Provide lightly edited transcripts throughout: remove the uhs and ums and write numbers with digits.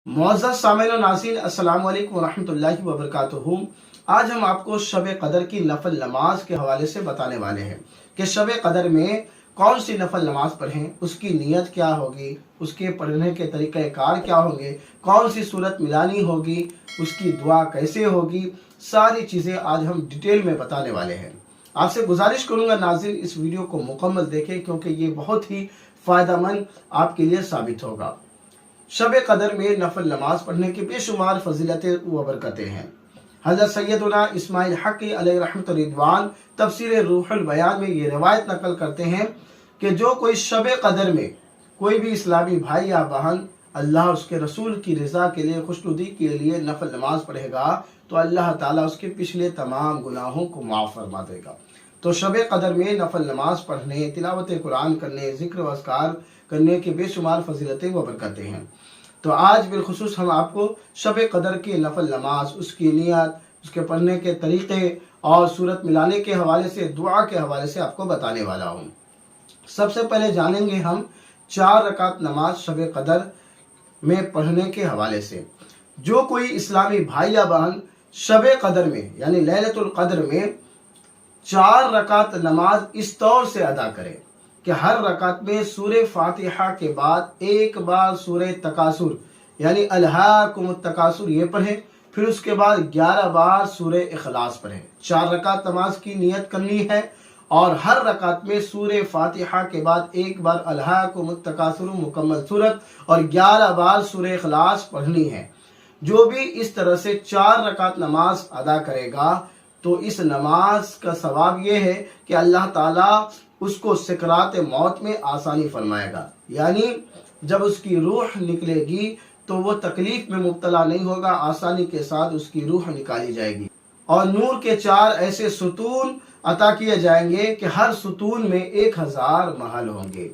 معزز سامعین و ناظرین، السلام علیکم ورحمۃ اللہ وبرکاتہ۔ آج ہم آپ کو شب قدر کی نفل نماز کے حوالے سے بتانے والے ہیں کہ شب قدر میں کون سی نفل نماز پڑھیں، اس کی نیت کیا ہوگی، اس کے پڑھنے کے طریقہ کار کیا ہوں گے، کون سی صورت ملانی ہوگی، اس کی دعا کیسے ہوگی، ساری چیزیں آج ہم ڈیٹیل میں بتانے والے ہیں۔ آپ سے گزارش کروں گا ناظرین اس ویڈیو کو مکمل دیکھیں کیونکہ یہ بہت ہی فائدہ مند آپ کے لیے ثابت ہوگا۔ شب قدر میں نفل نماز پڑھنے کی بے شمار فضیلتیں و برکتیں ہیں۔ حضرت سیدنا اسماعیل حقی علیہ رحمت رضوان تفسیر روح البیان میں یہ روایت نقل کرتے ہیں کہ جو کوئی شب قدر میں کوئی بھی اسلامی بھائی یا بہن اللہ اس کے رسول کی رضا کے لیے، خوشنودی کے لیے نفل نماز پڑھے گا تو اللہ تعالیٰ اس کے پچھلے تمام گناہوں کو معاف فرما دے گا۔ تو شب قدر میں نفل نماز پڑھنے، تلاوت قرآن کرنے، ذکر و اذکار کرنے کی بے شمار فضیلتیں و برکتیں ہیں۔ تو آج بالخصوص ہم آپ کو شب قدر کی نفل نماز، اس کی نیت، اس کے پڑھنے کے طریقے اور صورت ملانے کے حوالے سے، دعا کے حوالے سے آپ کو بتانے والا ہوں۔ سب سے پہلے جانیں گے ہم 4 رکعت نماز شب قدر میں پڑھنے کے حوالے سے۔ جو کوئی اسلامی بھائی یا بہن شب قدر میں یعنی لیلۃ القدر میں 4 رکعت نماز اس طور سے ادا کرے کہ ہر رکعت میں سورہ فاتحہ کے بعد ایک بار سورہ تکاثر یعنی الہاکم التکاثر یہ پڑھیں، پھر اس کے بعد 11 بار سورہ اخلاص پڑھیں۔ 4 رکعت نماز کی نیت کرنی ہے اور ہر رکعت میں سورہ فاتحہ کے بعد ایک بار الہاکم التکاثر مکمل سورت اور 11 بار سورہ اخلاص پڑھنی ہے۔ جو بھی اس طرح سے 4 رکعت نماز ادا کرے گا تو اس نماز کا ثواب یہ ہے کہ اللہ تعالیٰ اس کو سکرات موت میں آسانی فرمائے گا، یعنی جب اس کی روح نکلے گی تو وہ تکلیف میں مبتلا نہیں ہوگا، آسانی کے ساتھ اس کی روح نکالی جائے گی۔ اور نور کے 4 ایسے ستون عطا کیے جائیں گے کہ ہر ستون میں 1000 محل ہوں گے۔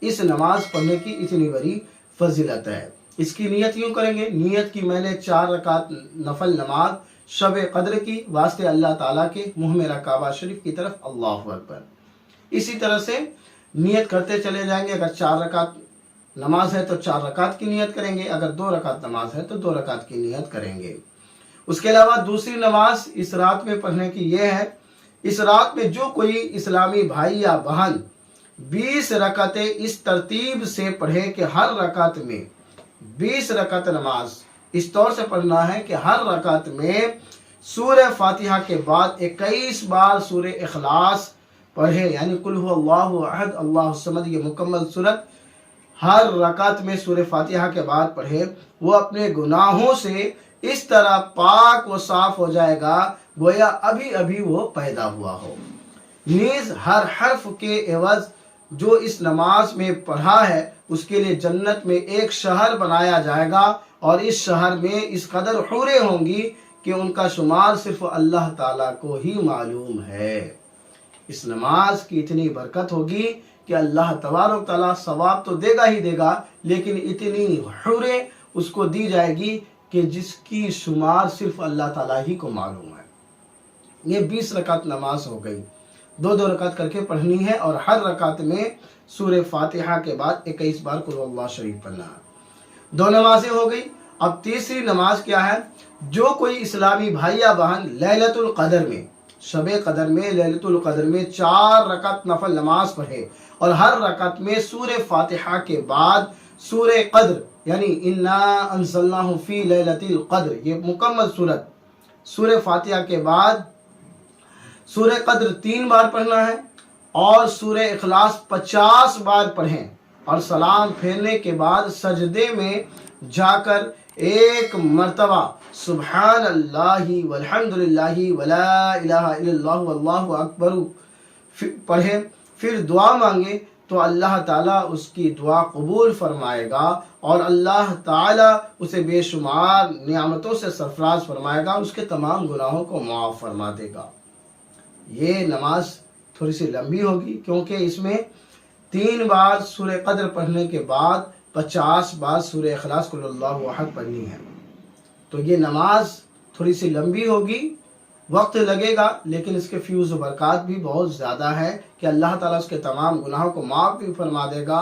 اس نماز پڑھنے کی اتنی بڑی فضیلت ہے۔ اس کی نیت یوں کریں گے، نیت کی میں نے 4 رکعت نفل نماز شب قدر کی واسطے اللہ تعالیٰ کے، منہ میرا کعبہ شریف کی طرف، اللہ اکبر۔ اسی طرح سے نیت کرتے چلے جائیں گے۔ اگر 4 رکعت نماز ہے تو 4 رکعت کی نیت کریں گے، اگر 2 رکعت نماز ہے تو 2 رکعت کی نیت کریں گے۔ اس کے علاوہ دوسری نماز اس رات میں پڑھنے کی یہ ہے، اس رات میں جو کوئی اسلامی بھائی یا بہن 20 رکعتیں اس ترتیب سے پڑھے کہ ہر رکعت میں 20 رکعت نماز اس طور سے پڑھنا ہے کہ ہر رکعت میں سورہ فاتحہ کے بعد 21 بار سورہ اخلاص پڑھے، یعنی قل هو اللہ احد اللہ الصمد، یہ مکمل صورت ہر رکعت میں سورہ فاتحہ کے بعد پڑھے۔ وہ اپنے گناہوں سے اس طرح پاک و صاف ہو جائے گا گویا ابھی ابھی وہ پیدا ہوا ہو۔ نیز ہر حرف کے عوض جو اس نماز میں پڑھا ہے اس کے لیے جنت میں ایک شہر بنایا جائے گا، اور اس شہر میں اس قدر حوریں ہوں گی کہ ان کا شمار صرف اللہ تعالیٰ کو ہی معلوم ہے۔ اس نماز کی اتنی برکت ہوگی کہ اللہ تبارک تعالیٰ ثواب تو دے گا ہی دے گا، لیکن اتنی حوریں اس کو دی جائے گی کہ جس کی شمار صرف اللہ تعالیٰ ہی کو معلوم ہے۔ یہ 20 رکعت نماز ہو گئی، 2 رکعت کر کے پڑھنی ہے اور ہر رکعت میں سورہ فاتحہ کے بعد 21 بار قل اللہ شریف پڑھنا ہے۔ 2 نمازیں ہو گئی۔ اب تیسری نماز کیا ہے؟ جو کوئی اسلامی بھائی یا بہن لیلۃ القدر میں، شب قدر میں، لیلۃ القدر میں 4 رکعت نفل نماز پڑھے اور ہر رکعت میں سورہ فاتحہ کے بعد سورہ قدر یعنی انا انزلناہ فی لیلۃ القدر یہ مکمل صورت، سورہ فاتحہ کے بعد سورہ قدر 3 بار پڑھنا ہے اور سورہ اخلاص 50 بار پڑھیں، اور سلام پھیرنے کے بعد سجدے میں جا کر 1 مرتبہ سبحان اللہ والحمد للہ ولا الہ الا اللہ واللہ اکبر پڑھیں، پھر دعا مانگے تو اللہ تعالیٰ اس کی دعا قبول فرمائے گا اور اللہ تعالیٰ اسے بے شمار نعمتوں سے سرفراز فرمائے گا، اس کے تمام گناہوں کو معاف فرما دے گا۔ یہ نماز تھوڑی سی لمبی ہوگی کیونکہ اس میں 3 بار سورہ قدر پڑھنے کے بعد 50 بار سورہ اخلاص قل اللہ احد پڑھنی ہے، تو یہ نماز تھوڑی سی لمبی ہوگی، وقت لگے گا، لیکن اس کے فیوز و برکات بھی بہت زیادہ ہے کہ اللہ تعالیٰ اس کے تمام گناہوں کو معاف بھی فرما دے گا